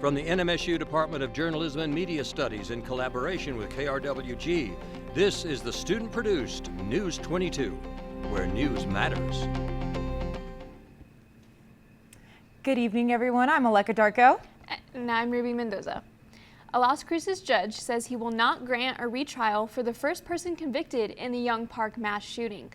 From the NMSU Department of Journalism and Media Studies in collaboration with KRWG, this is the student-produced News 22, where news matters. Good evening, everyone. I'm Aleka Darko. And I'm Ruby Mendoza. A Las Cruces judge says he will not grant a retrial for the first person convicted in the Young Park mass shooting.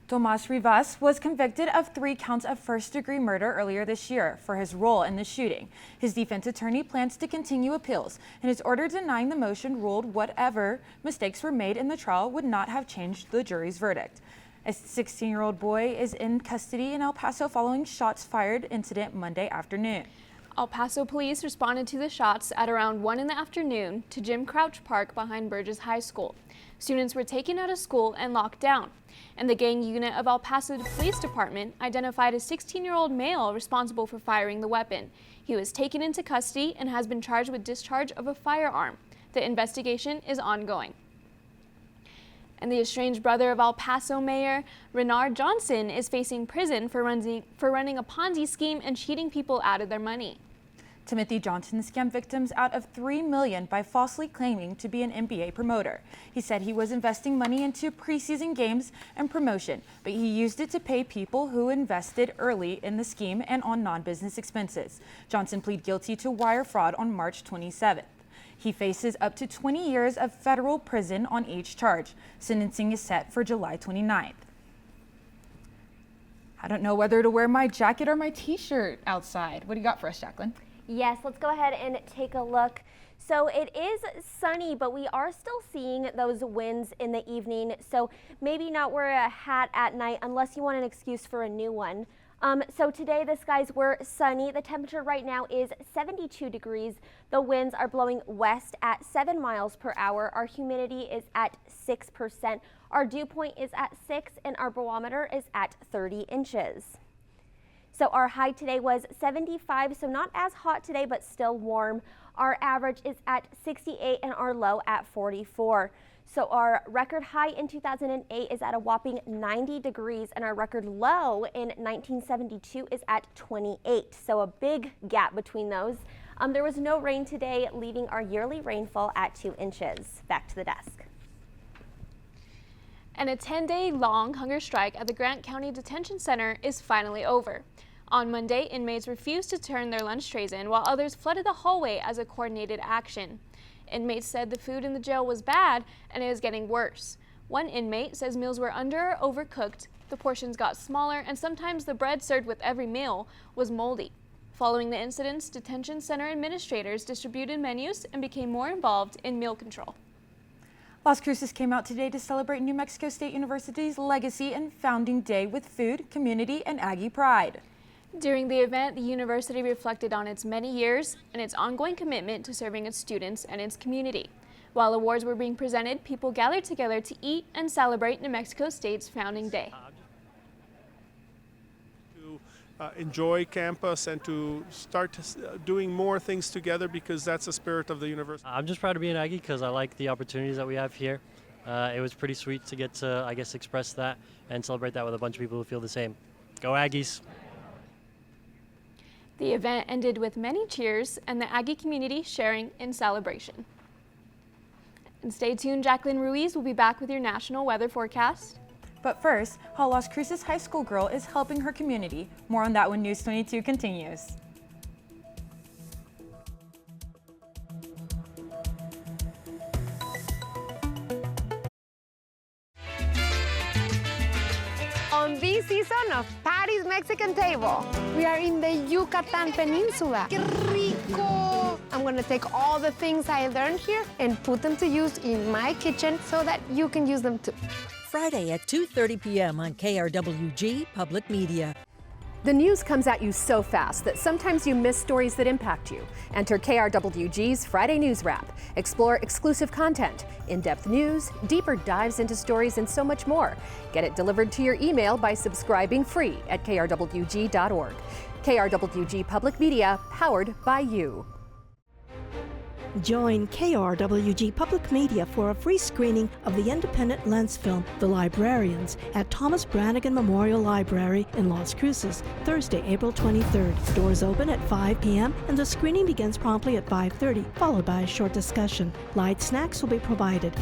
Tomas Rivas was convicted of 3 counts of first-degree murder earlier this year for his role in the shooting. His defense attorney plans to continue appeals, and his order denying the motion ruled whatever mistakes were made in the trial would not have changed the jury's verdict. A 16-year-old boy is in custody in El Paso following shots fired incident Monday afternoon. El Paso police responded to the shots at around 1 in the afternoon to Jim Crouch Park behind Burgess High School. Students were taken out of school and locked down, and the gang unit of El Paso Police Department identified a 16-year-old male responsible for firing the weapon. He was taken into custody and has been charged with discharge of a firearm. The investigation is ongoing. And the estranged brother of El Paso Mayor Renard Johnson is facing prison for running a Ponzi scheme and cheating people out of their money. Timothy Johnson scammed victims out of $3 million by falsely claiming to be an NBA promoter. He said he was investing money into preseason games and promotion, but he used it to pay people who invested early in the scheme and on non-business expenses. Johnson pleaded guilty to wire fraud on March 27th. He faces up to 20 years of federal prison on each charge. Sentencing is set for July 29th. I don't know whether to wear my jacket or my t-shirt outside. What do you got for us, Jacqueline? Yes, let's go ahead and take a look. So it is sunny, but we are still seeing those winds in the evening. So maybe not wear a hat at night unless you want an excuse for a new one. So today the skies were sunny. The temperature right now is 72 degrees. The winds are blowing west at 7 miles per hour. Our humidity is at 6%. Our dew point is at 6 and our barometer is at 30 inches. So our high today was 75, so not as hot today, but still warm. Our average is at 68 and our low at 44. So our record high in 2008 is at a whopping 90 degrees and our record low in 1972 is at 28. So a big gap between those. There was no rain today, leaving our yearly rainfall at 2 inches. Back to the desk. And a 10-day-long hunger strike at the Grant County Detention Center is finally over. On Monday, inmates refused to turn their lunch trays in, while others flooded the hallway as a coordinated action. Inmates said the food in the jail was bad and it is getting worse. One inmate says meals were under or overcooked, the portions got smaller, and sometimes the bread served with every meal was moldy. Following the incidents, detention center administrators distributed menus and became more involved in meal control. Las Cruces came out today to celebrate New Mexico State University's legacy and founding day with food, community, and Aggie pride. During the event, the university reflected on its many years and its ongoing commitment to serving its students and its community. While awards were being presented, people gathered together to eat and celebrate New Mexico State's founding day. To enjoy campus and to start doing more things together, because that's the spirit of the university. I'm just proud to be an Aggie because I like the opportunities that we have here. It was pretty sweet to get to, I guess, express that and celebrate that with a bunch of people who feel the same. Go Aggies! The event ended with many cheers and the Aggie community sharing in celebration. And stay tuned, Jacqueline Ruiz will be back with your national weather forecast. But first, how Las Cruces high school girl is helping her community. More on that when News 22 continues. On this season of Patty's Mexican Table, we are in the Yucatan Peninsula. ¡Qué rico! I'm gonna take all the things I learned here and put them to use in my kitchen so that you can use them too. Friday at 2:30 p.m. on KRWG-Public Media. The news comes at you so fast that sometimes you miss stories that impact you. Enter KRWG's Friday News Wrap. Explore exclusive content, in-depth news, deeper dives into stories, and so much more. Get it delivered to your email by subscribing free at krwg.org. KRWG Public Media, powered by you. Join KRWG-Public Media for a free screening of the independent lens film The Librarians at Thomas Brannigan Memorial Library in Las Cruces, Thursday, April 23rd. Doors open at 5 p.m. and the screening begins promptly at 5:30, followed by a short discussion. Light snacks will be provided.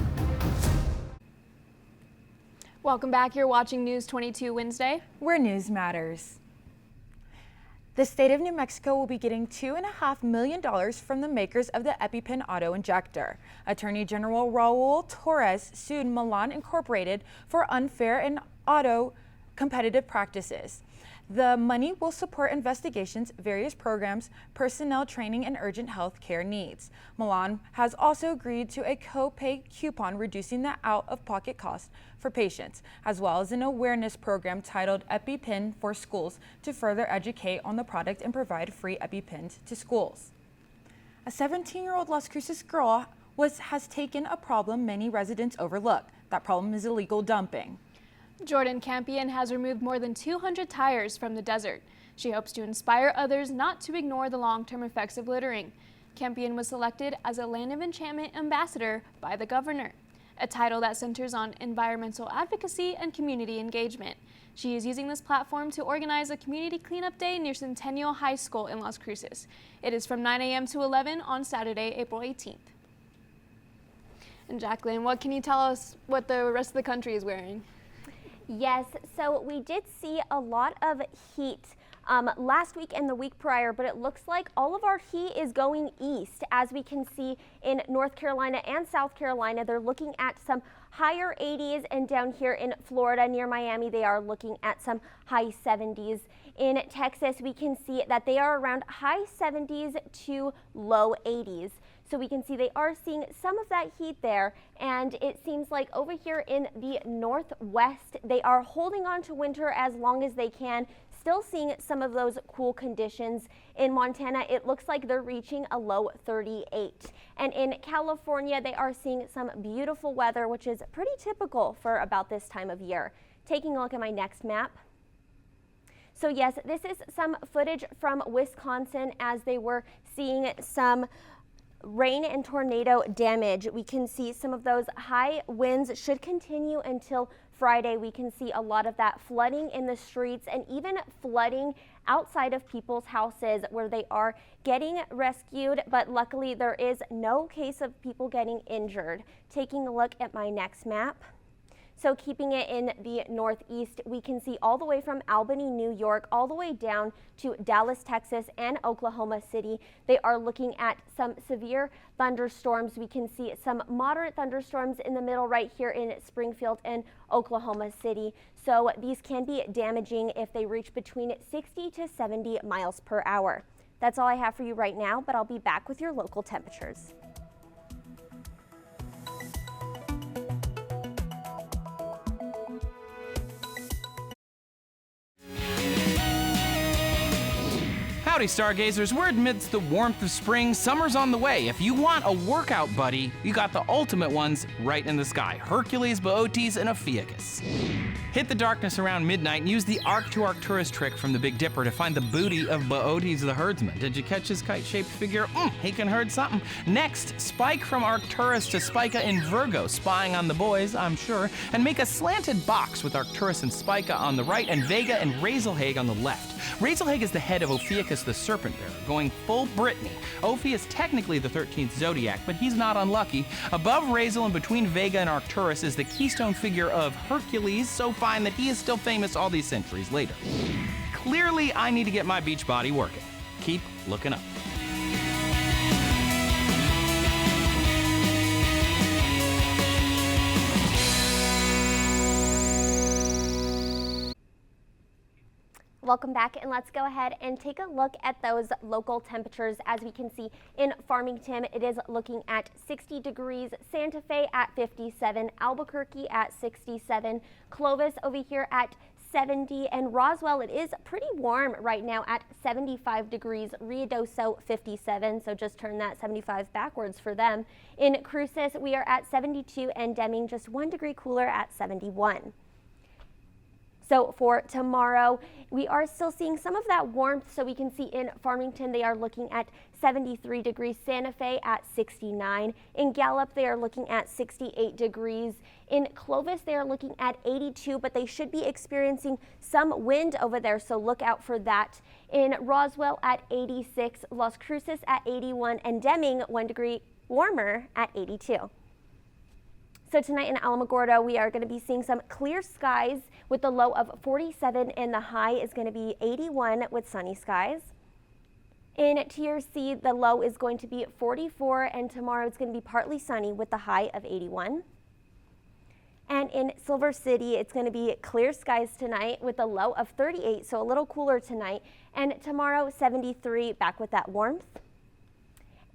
Welcome back. You're watching News 22 Wednesday, where news matters. The state of New Mexico will be getting $2.5 million from the makers of the EpiPen auto injector. Attorney General Raul Torres sued Milan Incorporated for unfair and auto competitive practices. The money will support investigations, various programs, personnel training, and urgent health care needs. Milan has also agreed to a co-pay coupon reducing the out-of-pocket cost for patients, as well as an awareness program titled EpiPen for Schools to further educate on the product and provide free EpiPens to schools. A 17-year-old Las Cruces girl has taken a problem many residents overlook. That problem is illegal dumping. Jordan Campion has removed more than 200 tires from the desert. She hopes to inspire others not to ignore the long-term effects of littering. Campion was selected as a Land of Enchantment ambassador by the governor, a title that centers on environmental advocacy and community engagement. She is using this platform to organize a community cleanup day near Centennial High School in Las Cruces. It is from 9 a.m. to 11 on Saturday, April 18th. And Jacqueline, what can you tell us what the rest of the country is wearing? Yes, so we did see a lot of heat last week and the week prior, but it looks like all of our heat is going east. As we can see in North Carolina and South Carolina, they're looking at some higher 80s, and down here in Florida near Miami, they are looking at some high 70s. In Texas, we can see that they are around high 70s to low 80s. So we can see they are seeing some of that heat there, and it seems like over here in the northwest, they are holding on to winter as long as they can, still seeing some of those cool conditions. In Montana, it looks like they're reaching a low 38. And in California, they are seeing some beautiful weather, which is pretty typical for about this time of year. Taking a look at my next map. So yes, this is some footage from Wisconsin as they were seeing some rain and tornado damage. We can see some of those high winds should continue until Friday. We can see a lot of that flooding in the streets and even flooding outside of people's houses where they are getting rescued, but luckily there is no case of people getting injured. Taking a look at my next map. So keeping it in the northeast, we can see all the way from Albany, New York, all the way down to Dallas, Texas, and Oklahoma City. They are looking at some severe thunderstorms. We can see some moderate thunderstorms in the middle right here in Springfield and Oklahoma City. So these can be damaging if they reach between 60 to 70 miles per hour. That's all I have for you right now, but I'll be back with your local temperatures. Howdy, Stargazers. We're amidst the warmth of spring. Summer's on the way. If you want a workout buddy, you got the ultimate ones right in the sky. Hercules, Boötes, and Ophiuchus. Hit the darkness around midnight and use the Arc to Arcturus trick from the Big Dipper to find the booty of Boötes the herdsman. Did you catch his kite-shaped figure? He can herd something. Next, spike from Arcturus to Spica in Virgo, spying on the boys, I'm sure, and make a slanted box with Arcturus and Spica on the right and Vega and Razelhague on the left. Razelhague is the head of Ophiuchus the Serpent Bearer, going full Brittany. Ophi is technically the 13th zodiac, but he's not unlucky. Above Razel and between Vega and Arcturus is the keystone figure of Hercules, so fine that he is still famous all these centuries later. Clearly, I need to get my beach body working. Keep looking up. Welcome back, and let's go ahead and take a look at those local temperatures. As we can see in Farmington, it is looking at 60 degrees, Santa Fe at 57, Albuquerque at 67, Clovis over here at 70, and Roswell, it is pretty warm right now at 75 degrees, Ruidoso 57, so just turn that 75 backwards for them. In Cruces, we are at 72, and Deming just 1 degree cooler at 71. So for tomorrow, we are still seeing some of that warmth. So we can see in Farmington, they are looking at 73 degrees, Santa Fe at 69. In Gallup, they are looking at 68 degrees. In Clovis, they are looking at 82, but they should be experiencing some wind over there, so look out for that. In Roswell at 86, Las Cruces at 81, and Deming 1 degree warmer at 82. So tonight in Alamogordo, we are going to be seeing some clear skies with the low of 47 and the high is going to be 81 with sunny skies. In TRC, the low is going to be 44 and tomorrow it's going to be partly sunny with the high of 81. And in Silver City, it's going to be clear skies tonight with a low of 38, so a little cooler tonight. And tomorrow, 73, back with that warmth.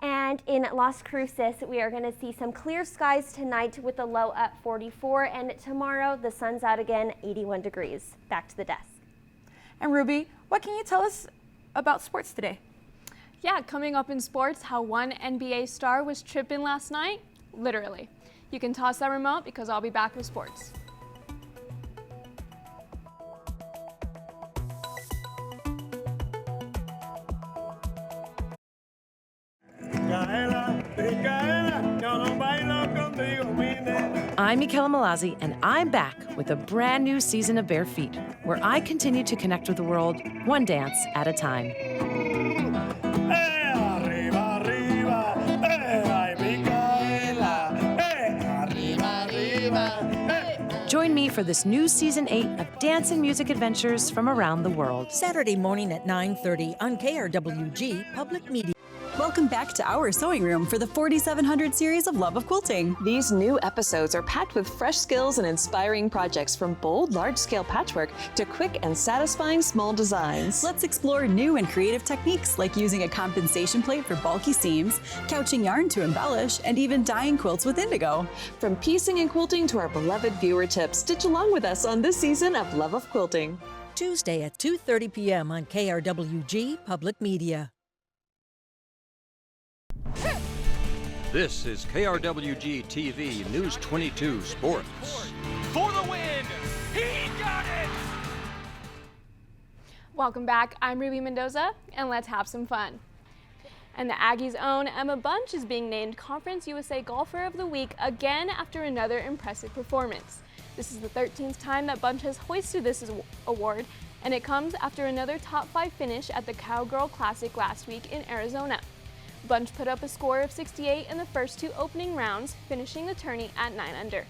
And in Las Cruces, we are going to see some clear skies tonight with a low at 44. And tomorrow, the sun's out again, 81 degrees. Back to the desk. And Ruby, what can you tell us about sports today? Yeah, coming up in sports, how one NBA star was tripping last night, literally. You can toss that remote because I'll be back with sports. I'm Michaela Malazzi, and I'm back with a brand new season of Bare Feet, where I continue to connect with the world one dance at a time. Join me for this new Season 8 of dance and music adventures from around the world. Saturday morning at 9:30 on KRWG Public Media. Welcome back to our sewing room for the 4700 series of Love of Quilting. These new episodes are packed with fresh skills and inspiring projects, from bold, large-scale patchwork to quick and satisfying small designs. Let's explore new and creative techniques like using a compensation plate for bulky seams, couching yarn to embellish, and even dyeing quilts with indigo. From piecing and quilting to our beloved viewer tips, stitch along with us on this season of Love of Quilting. Tuesday at 2:30 p.m. on KRWG Public Media. This is KRWG-TV News 22 Sports. For the win! He got it! Welcome back. I'm Ruby Mendoza, and let's have some fun. And the Aggies' own Emma Bunch is being named Conference USA Golfer of the Week again after another impressive performance. This is the 13th time that Bunch has hoisted this award, and it comes after another top 5 finish at the Cowgirl Classic last week in Arizona. Bunch put up a score of 68 in the first 2 opening rounds, finishing the tourney at 9 under.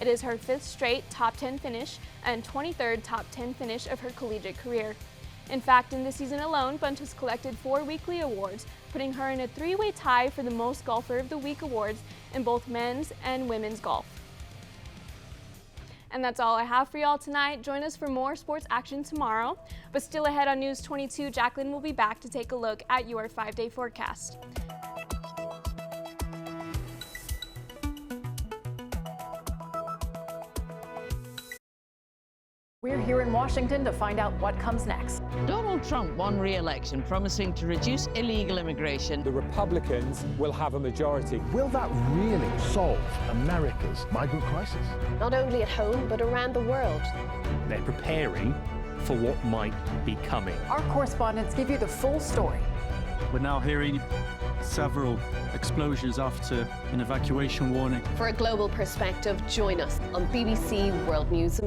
It is her 5th straight top 10 finish and 23rd top 10 finish of her collegiate career. In fact, in this season alone, Bunch has collected 4 weekly awards, putting her in a 3-way tie for the most Golfer of the Week awards in both men's and women's golf. And that's all I have for y'all tonight. Join us for more sports action tomorrow. But still ahead on News 22, Jacqueline will be back to take a look at your 5-day forecast. We're here in Washington to find out what comes next. Donald Trump won re-election, promising to reduce illegal immigration. The Republicans will have a majority. Will that really solve America's migrant crisis? Not only at home, but around the world. They're preparing for what might be coming. Our correspondents give you the full story. We're now hearing several explosions after an evacuation warning. For a global perspective, join us on BBC World News.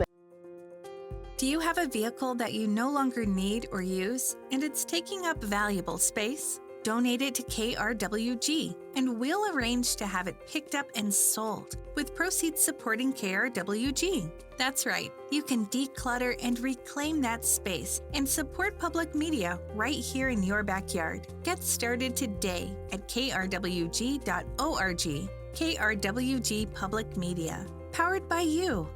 Do you have a vehicle that you no longer need or use, and it's taking up valuable space? Donate it to KRWG, and we'll arrange to have it picked up and sold, with proceeds supporting KRWG. That's right, you can declutter and reclaim that space and support public media right here in your backyard. Get started today at krwg.org. KRWG Public Media, powered by you.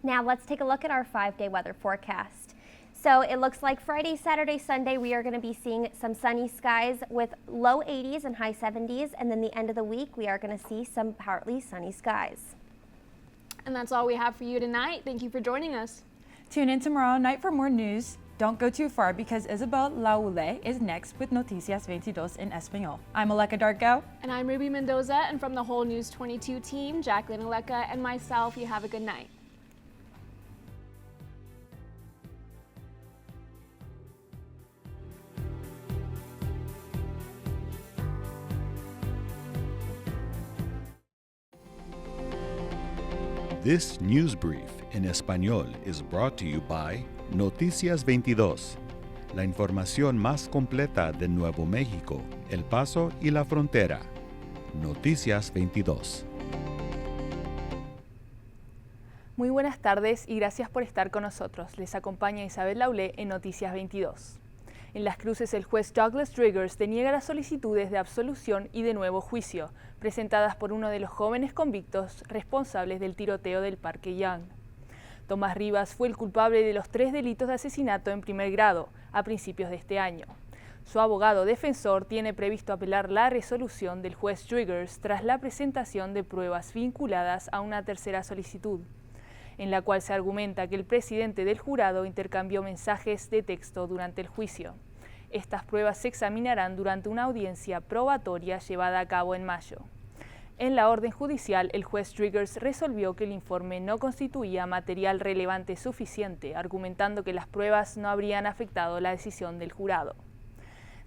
Now let's take a look at our 5-day weather forecast. So it looks like Friday, Saturday, Sunday, we are going to be seeing some sunny skies with low 80s and high 70s. And then the end of the week, we are going to see some partly sunny skies. And that's all we have for you tonight. Thank you for joining us. Tune in tomorrow night for more news. Don't go too far because Isabel Laule is next with Noticias 22 in Espanol. I'm Aleka Dargao. And I'm Ruby Mendoza. And from the whole News 22 team, Jacqueline, Aleka, and myself, you have a good night. This news brief en español is brought to you by Noticias 22, la información más completa de Nuevo México, El Paso y la frontera. Noticias 22. Muy buenas tardes y gracias por estar con nosotros. Les acompaña Isabel Laulé en Noticias 22. En Las Cruces, el juez Douglas Driggers deniega las solicitudes de absolución y de nuevo juicio, presentadas por uno de los jóvenes convictos responsables del tiroteo del Parque Young. Tomás Rivas fue el culpable de los 3 delitos de asesinato en primer grado a principios de este año. Su abogado defensor tiene previsto apelar la resolución del juez Driggers tras la presentación de pruebas vinculadas a una tercera solicitud, en la cual se argumenta que el presidente del jurado intercambió mensajes de texto durante el juicio. Estas pruebas se examinarán durante una audiencia probatoria llevada a cabo en mayo. En la orden judicial, el juez Driggers resolvió que el informe no constituía material relevante suficiente, argumentando que las pruebas no habrían afectado la decisión del jurado.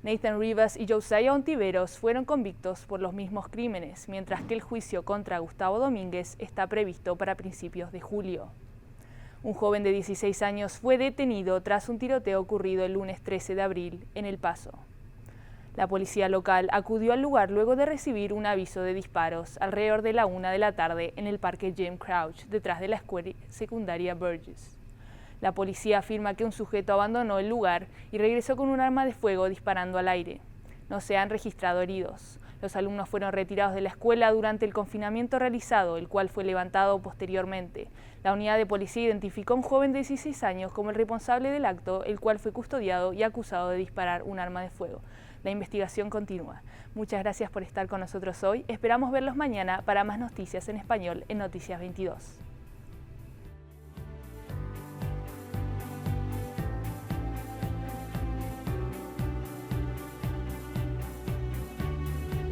Nathan Rivas y Josiah Ontiveros fueron convictos por los mismos crímenes, mientras que el juicio contra Gustavo Domínguez está previsto para principios de julio. Un joven de 16 años fue detenido tras un tiroteo ocurrido el lunes 13 de abril en El Paso. La policía local acudió al lugar luego de recibir un aviso de disparos alrededor de la 1 de la tarde en el parque Jim Crouch, detrás de la escuela secundaria Burgess. La policía afirma que un sujeto abandonó el lugar y regresó con un arma de fuego disparando al aire. No se han registrado heridos. Los alumnos fueron retirados de la escuela durante el confinamiento realizado, el cual fue levantado posteriormente. La unidad de policía identificó a un joven de 16 años como el responsable del acto, el cual fue custodiado y acusado de disparar un arma de fuego. La investigación continúa. Muchas gracias por estar con nosotros hoy. Esperamos verlos mañana para más noticias en español en Noticias 22.